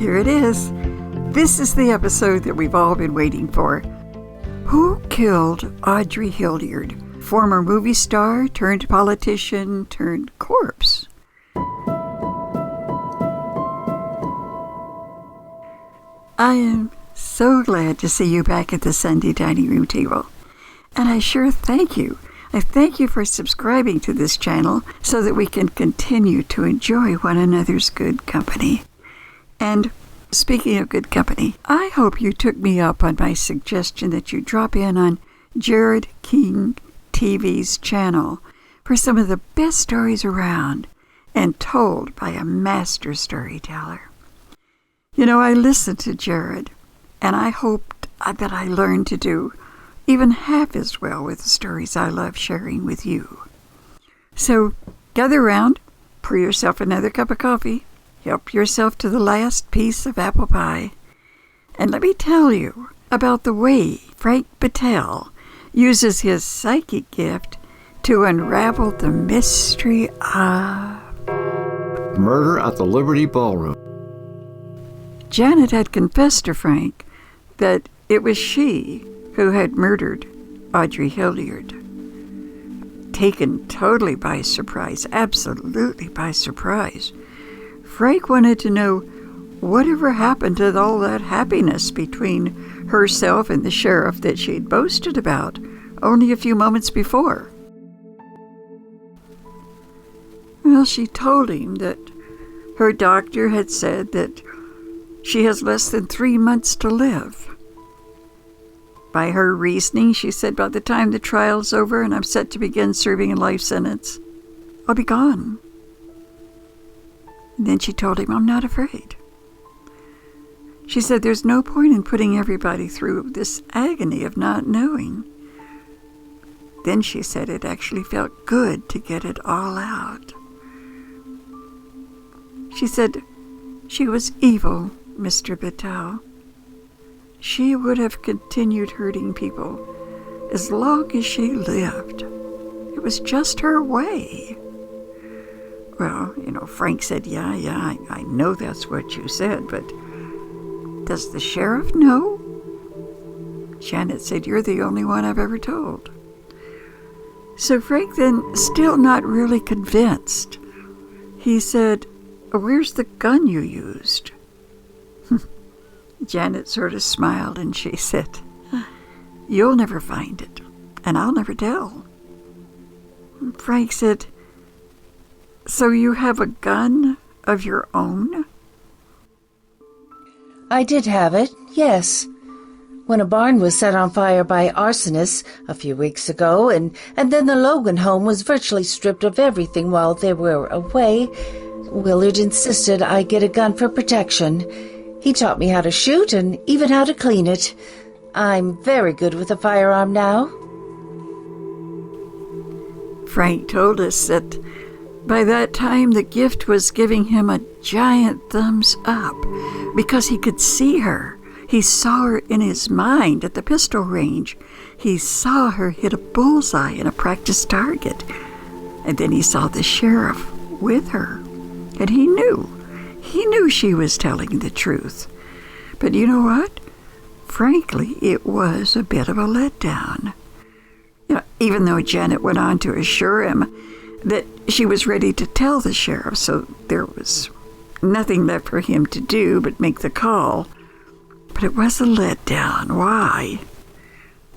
here it is. This is the episode that we've all been waiting for. Who killed Audrey Hildyard, former movie star turned politician turned corpse? I am so glad to see you back at the Sunday dining room table. And I sure thank you. I thank you for subscribing to this channel so that we can continue to enjoy one another's good company. And speaking of good company, I hope you took me up on my suggestion that you drop in on Jared King TV's channel for some of the best stories around and told by a master storyteller. You know, I listened to Jared, and I hoped that I learned to do even half as well with the stories I love sharing with you. So gather around, pour yourself another cup of coffee, help yourself to the last piece of apple pie, and let me tell you about the way Frank Battelle uses his psychic gift to unravel the mystery of Murder at the Liberty Ballroom. Janet had confessed to Frank that it was she who had murdered Audrey Hildyard. Taken totally by surprise, absolutely by surprise, Frank wanted to know whatever happened to all that happiness between herself and the sheriff that she'd boasted about only a few moments before. Well, she told him that her doctor had said that she has less than 3 months to live. By her reasoning, she said, by the time the trial's over and I'm set to begin serving a life sentence, I'll be gone. And then she told him, I'm not afraid. She said, there's no point in putting everybody through this agony of not knowing. Then she said it actually felt good to get it all out. She said she was evil, Mr. Battelle. She would have continued hurting people as long as she lived. It was just her way. Well, Frank said, yeah, I know that's what you said, but does the sheriff know? Janet said, you're the only one I've ever told. So Frank then, still not really convinced, he said, where's the gun you used? Janet sort of smiled and she said, you'll never find it, and I'll never tell. Frank said, so you have a gun of your own? I did have it, yes. When a barn was set on fire by arsonists a few weeks ago, and then the Logan home was virtually stripped of everything while they were away, Willard insisted I get a gun for protection. He taught me how to shoot and even how to clean it. I'm very good with a firearm now. Frank told us that by that time the gift was giving him a giant thumbs up because he could see her. He saw her in his mind at the pistol range. He saw her hit a bullseye in a practice target. And then he saw the sheriff with her. And he knew she was telling the truth. But you know what? Frankly, it was a bit of a letdown. Even though Janet went on to assure him that she was ready to tell the sheriff, so there was nothing left for him to do but make the call. But it was a letdown. Why?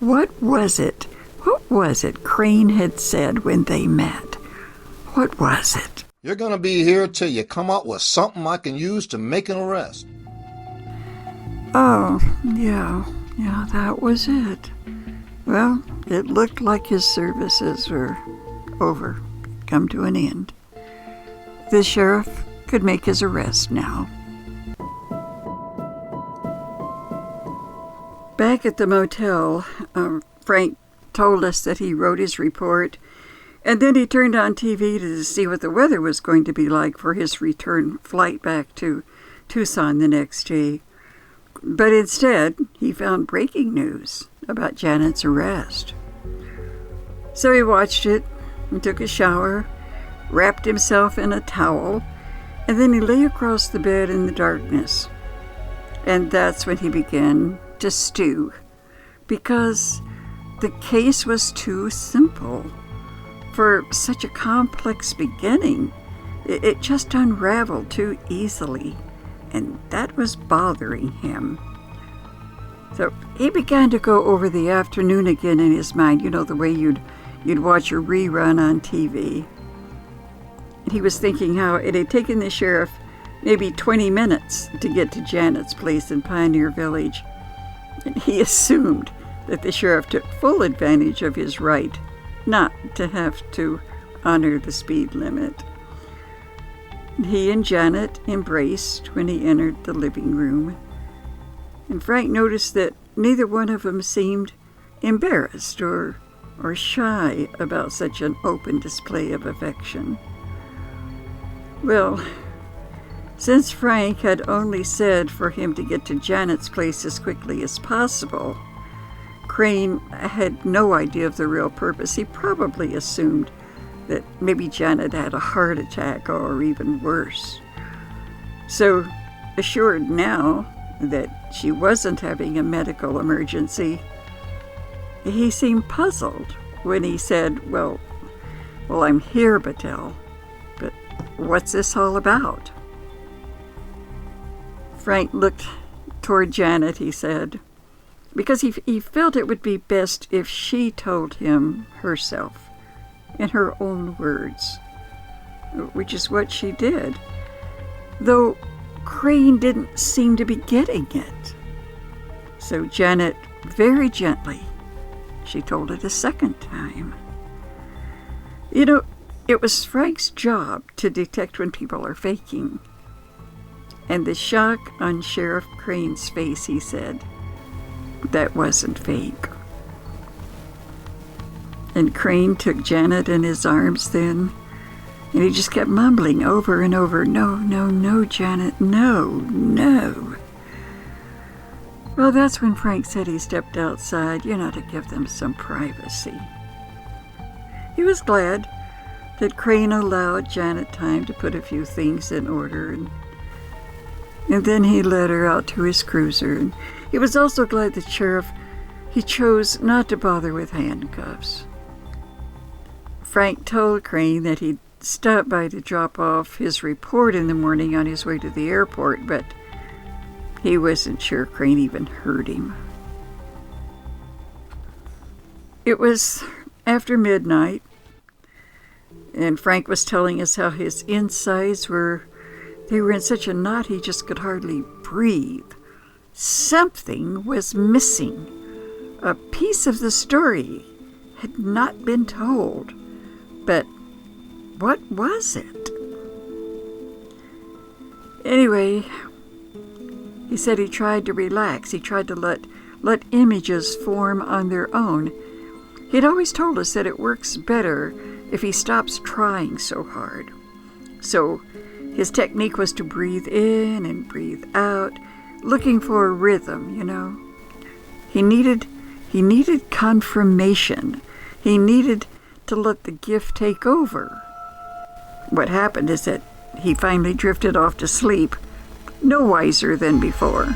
What was it? What was it Crane had said when they met? What was it? You're going to be here till you come up with something I can use to make an arrest. Oh, yeah, that was it. Well, it looked like his services were over, come to an end. The sheriff could make his arrest now. Back at the motel, Frank told us that he wrote his report, and then he turned on TV to see what the weather was going to be like for his return flight back to Tucson the next day. But instead, he found breaking news about Janet's arrest. So he watched it and took a shower, wrapped himself in a towel, and then he lay across the bed in the darkness, And that's when he began to stew, because the case was too simple for such a complex beginning. It just unraveled too easily, and that was bothering him. So he began to go over the afternoon again in his mind, the way you'd watch a rerun on TV. And he was thinking how it had taken the sheriff maybe 20 minutes to get to Janet's place in Pioneer Village. And he assumed that the sheriff took full advantage of his right not to have to honor the speed limit. He and Janet embraced when he entered the living room, and Frank noticed that neither one of them seemed embarrassed or shy about such an open display of affection. Well, since Frank had only said for him to get to Janet's place as quickly as possible, Crane had no idea of the real purpose. He probably assumed that maybe Janet had a heart attack or even worse. So, assured now that she wasn't having a medical emergency, he seemed puzzled when he said, Well, I'm here, Battelle, but what's this all about? Frank looked toward Janet, he said, because he felt it would be best if she told him herself, in her own words, which is what she did, though Crane didn't seem to be getting it. So Janet, very gently, she told it a second time. It was Frank's job to detect when people are faking. And the shock on Sheriff Crane's face, he said, that wasn't fake. And Crane took Janet in his arms then, and he just kept mumbling over and over, No, Janet, no. Well, that's when Frank said he stepped outside, to give them some privacy. He was glad that Crane allowed Janet time to put a few things in order, and then he led her out to his cruiser. And he was also glad the sheriff, he chose not to bother with handcuffs. Frank told Crane that he'd stop by to drop off his report in the morning on his way to the airport, but he wasn't sure Crane even heard him. It was after midnight, and Frank was telling us how his insides were in such a knot he just could hardly breathe. Something was missing. A piece of the story had not been told. But what was it? Anyway, he said he tried to relax. He tried to let images form on their own. He'd always told us that it works better if he stops trying so hard. So his technique was to breathe in and breathe out, looking for a rhythm, He needed confirmation. He needed to let the gift take over. What happened is that he finally drifted off to sleep, no wiser than before.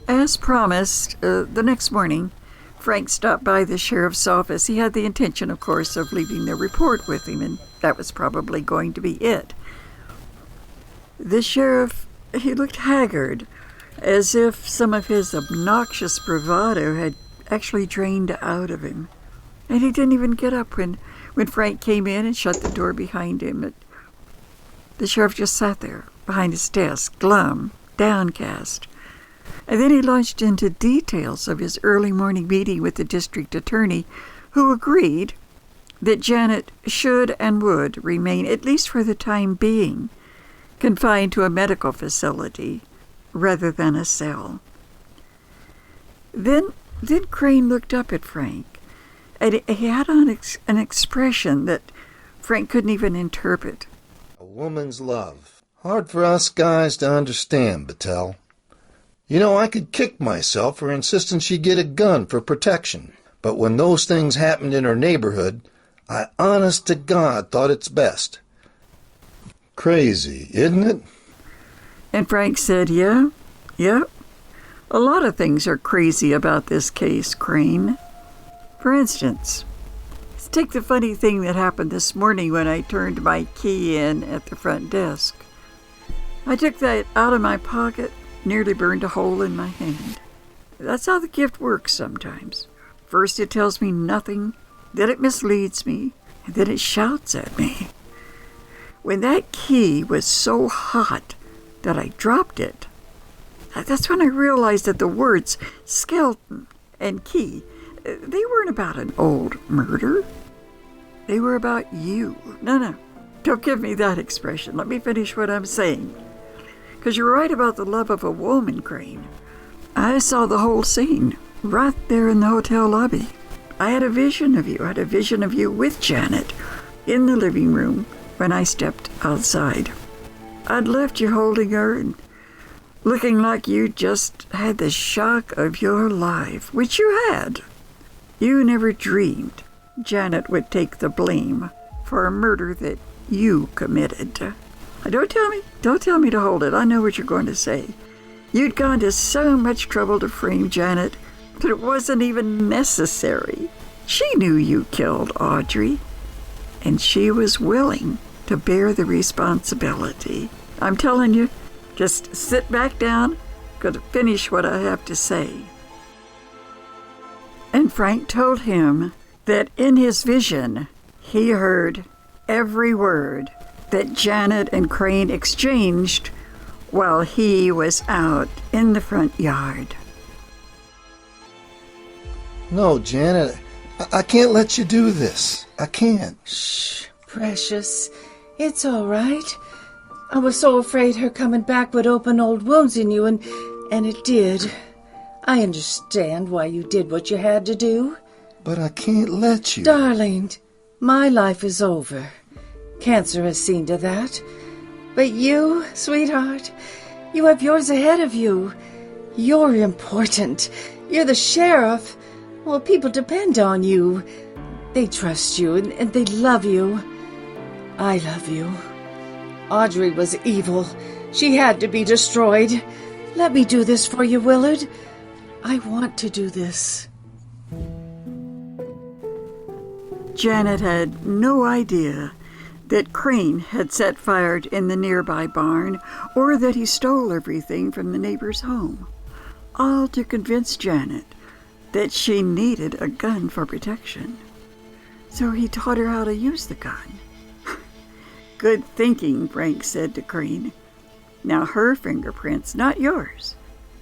As promised, the next morning, Frank stopped by the sheriff's office. He had the intention, of course, of leaving the report with him, and that was probably going to be it. The sheriff, he looked haggard, as if some of his obnoxious bravado had actually drained out of him. And he didn't even get up when Frank came in and shut the door behind him. The sheriff just sat there, behind his desk, glum, downcast. And then he launched into details of his early morning meeting with the district attorney, who agreed that Janet should and would remain, at least for the time being, confined to a medical facility rather than a cell. Then Crane looked up at Frank, and he had on an expression that Frank couldn't even interpret. A woman's love. Hard for us guys to understand, Battelle. I could kick myself for insisting she get a gun for protection. But when those things happened in her neighborhood, I honest to God thought it's best. Crazy, isn't it? And Frank said, yeah. A lot of things are crazy about this case, Crane. For instance, let's take the funny thing that happened this morning when I turned my key in at the front desk. I took that out of my pocket, nearly burned a hole in my hand. That's how the gift works sometimes. First it tells me nothing, then it misleads me, and then it shouts at me. When that key was so hot that I dropped it, that's when I realized that the words skeleton and key, they weren't about an old murder. They were about you. No, don't give me that expression. Let me finish what I'm saying. Because you're right about the love of a woman, Crane. I saw the whole scene right there in the hotel lobby. I had a vision of you. I had a vision of you with Janet in the living room when I stepped outside. I'd left you holding her and looking like you just had the shock of your life, which you had. You never dreamed Janet would take the blame for a murder that you committed. Don't tell me to hold it. I know what you're going to say. You'd gone to so much trouble to frame Janet, but it wasn't even necessary. She knew you killed Audrey, and she was willing to bear the responsibility. I'm telling you, just sit back down. Going to finish what I have to say. And Frank told him that in his vision, he heard every word that Janet and Crane exchanged while he was out in the front yard. No, Janet, I can't let you do this. I can't. Shh, precious. It's all right. I was so afraid her coming back would open old wounds in you, and it did. I understand why you did what you had to do. But I can't let you. Darling, my life is over. Cancer has seen to that. But you, sweetheart, you have yours ahead of you. You're important. You're the sheriff. Well, people depend on you. They trust you and they love you. I love you. Audrey was evil. She had to be destroyed. Let me do this for you, Willard. I want to do this. Janet had no idea that Crane had set fire in the nearby barn or that he stole everything from the neighbor's home, all to convince Janet that she needed a gun for protection. So he taught her how to use the gun. Good thinking, Frank said to Crane. Now her fingerprints, not yours,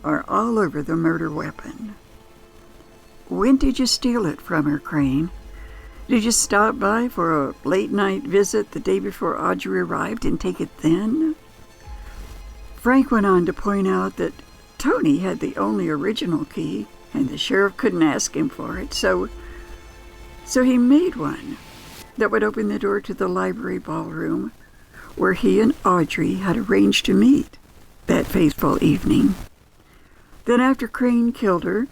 are all over the murder weapon. When did you steal it from her, Crane? Did you stop by for a late-night visit the day before Audrey arrived and take it then? Frank went on to point out that Tony had the only original key, and the sheriff couldn't ask him for it, so he made one that would open the door to the library ballroom where he and Audrey had arranged to meet that fateful evening. Then after Crane killed her,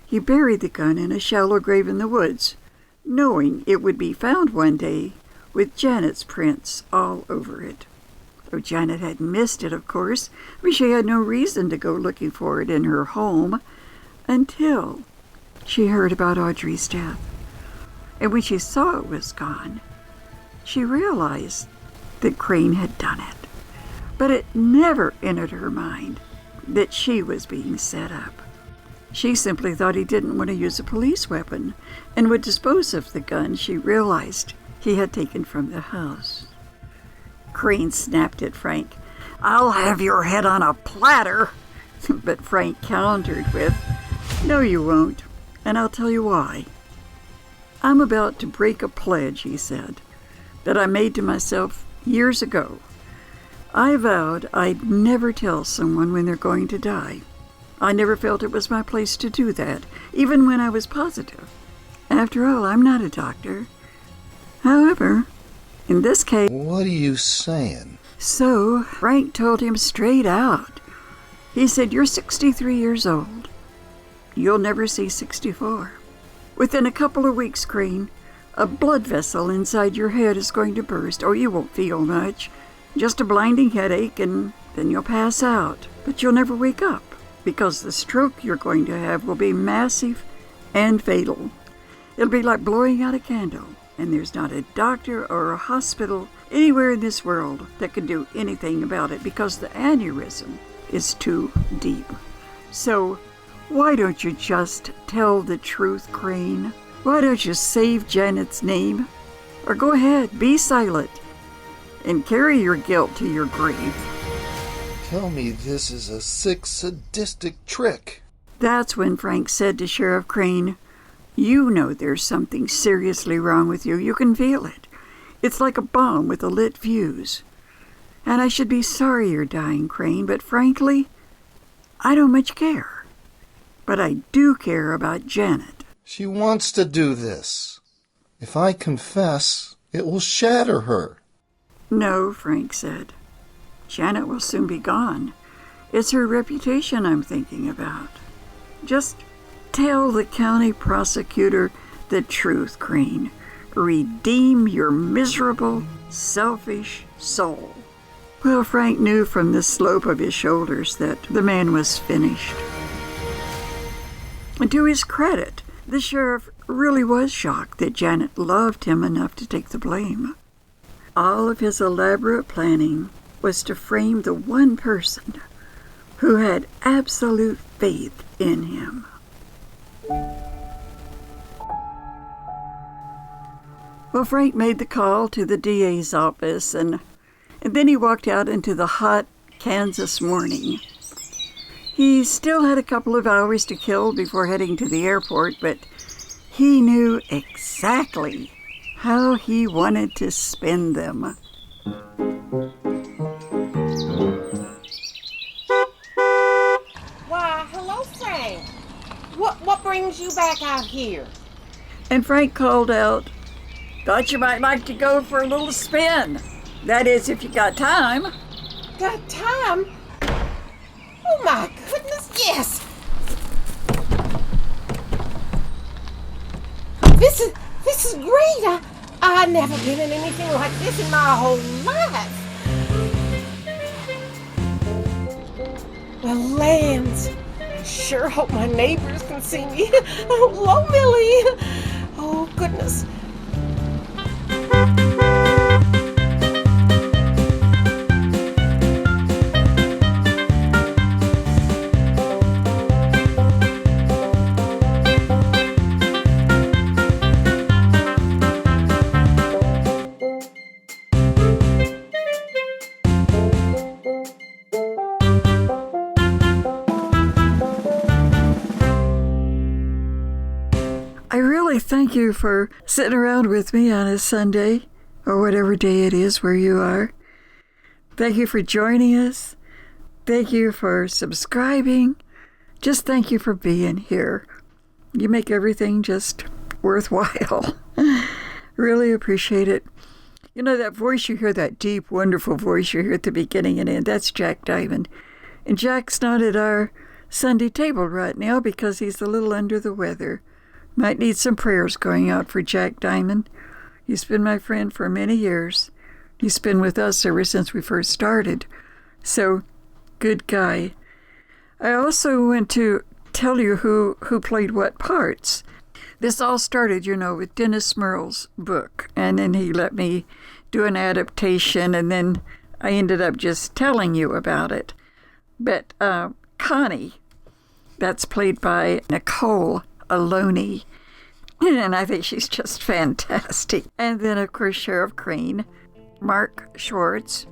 he buried the gun in a shallow grave in the woods, knowing it would be found one day with Janet's prints all over it. Though Janet had missed it, of course, but she had no reason to go looking for it in her home until she heard about Audrey's death. And when she saw it was gone, she realized that Crane had done it. But it never entered her mind that she was being set up. She simply thought he didn't want to use a police weapon and would dispose of the gun she realized he had taken from the house. Crane snapped at Frank. "I'll have your head on a platter." But Frank countered with, "No, you won't, and I'll tell you why. I'm about to break a pledge," he said, "that I made to myself years ago. I vowed I'd never tell someone when they're going to die. I never felt it was my place to do that, even when I was positive. After all, I'm not a doctor. However, in this case..." What are you saying? So Frank told him straight out He said, "You're 63 years old. You'll never see 64. Within a couple of weeks, Crane, a blood vessel inside your head is going to burst. Oh, you won't feel much. Just a blinding headache, and then you'll pass out. But you'll never wake up, because the stroke you're going to have will be massive and fatal. It'll be like blowing out a candle, and there's not a doctor or a hospital anywhere in this world that can do anything about it, because the aneurysm is too deep. So why don't you just tell the truth, Crane? Why don't you save Janet's name? Or go ahead, be silent, and carry your guilt to your grave." Tell me this is a sick, sadistic trick. That's when Frank said to Sheriff Crane, "You know there's something seriously wrong with you. You can feel it. It's like a bomb with a lit fuse. And I should be sorry you're dying, Crane, but frankly, I don't much care. But I do care about Janet." She wants to do this. If I confess, it will shatter her. "No," Frank said. "Janet will soon be gone. It's her reputation I'm thinking about. Just tell the county prosecutor the truth, Crane. Redeem your miserable, selfish soul." Well, Frank knew from the slope of his shoulders that the man was finished. And to his credit, the sheriff really was shocked that Janet loved him enough to take the blame. All of his elaborate planning was to frame the one person who had absolute faith in him. Well, Frank made the call to the DA's office, and then he walked out into the hot Kansas morning. He still had a couple of hours to kill before heading to the airport, but he knew exactly how he wanted to spend them. Why, hello, Frank. What brings you back out here? And Frank called out, "Thought you might like to go for a little spin. That is, if you got time." Got time? Oh my goodness, yes! This is great. I've never been in anything like this in my whole life. Well, lands. I sure hope my neighbors can see me. Oh, hello, Millie. Oh, goodness. Thank you for sitting around with me on a Sunday, or whatever day it is where you are. Thank you for joining us. Thank you for subscribing. Just thank you for being here. You make everything just worthwhile. Really appreciate it. You know, that voice you hear, that deep, wonderful voice you hear at the beginning and end, that's Jack Diamond. And Jack's not at our Sunday table right now because he's a little under the weather. Might need some prayers going out for Jack Diamond. He's been my friend for many years. He's been with us ever since we first started. So, good guy. I also want to tell you who played what parts. This all started, with Dennis Smirl's book. And then he let me do an adaptation, and then I ended up just telling you about it. But Connie, that's played by Nicole Aloni, and I think she's just fantastic. And then, of course, Sheriff Crane, Mark Schwartz,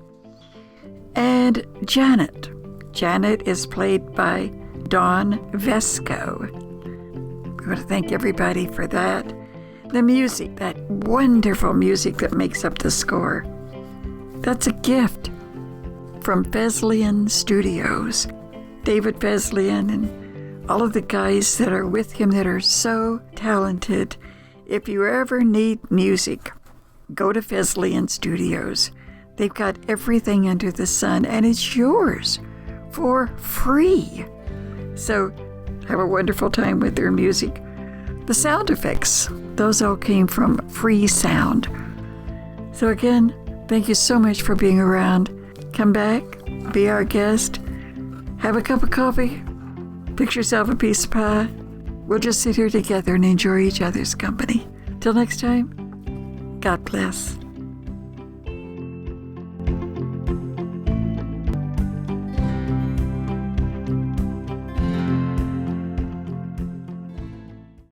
and Janet. Janet is played by Dawn Vesco. We want to thank everybody for that. The music, that wonderful music that makes up the score, that's a gift from Fesliyan Studios. David Fesliyan and all of the guys that are with him that are so talented. If you ever need music, go to Fesliyan Studios. They've got everything under the sun, and it's yours for free. So have a wonderful time with their music. The sound effects, those all came from Free Sound. So again, thank you so much for being around. Come back, be our guest, have a cup of coffee, fix yourself a piece of pie. We'll just sit here together and enjoy each other's company. Till next time, God bless.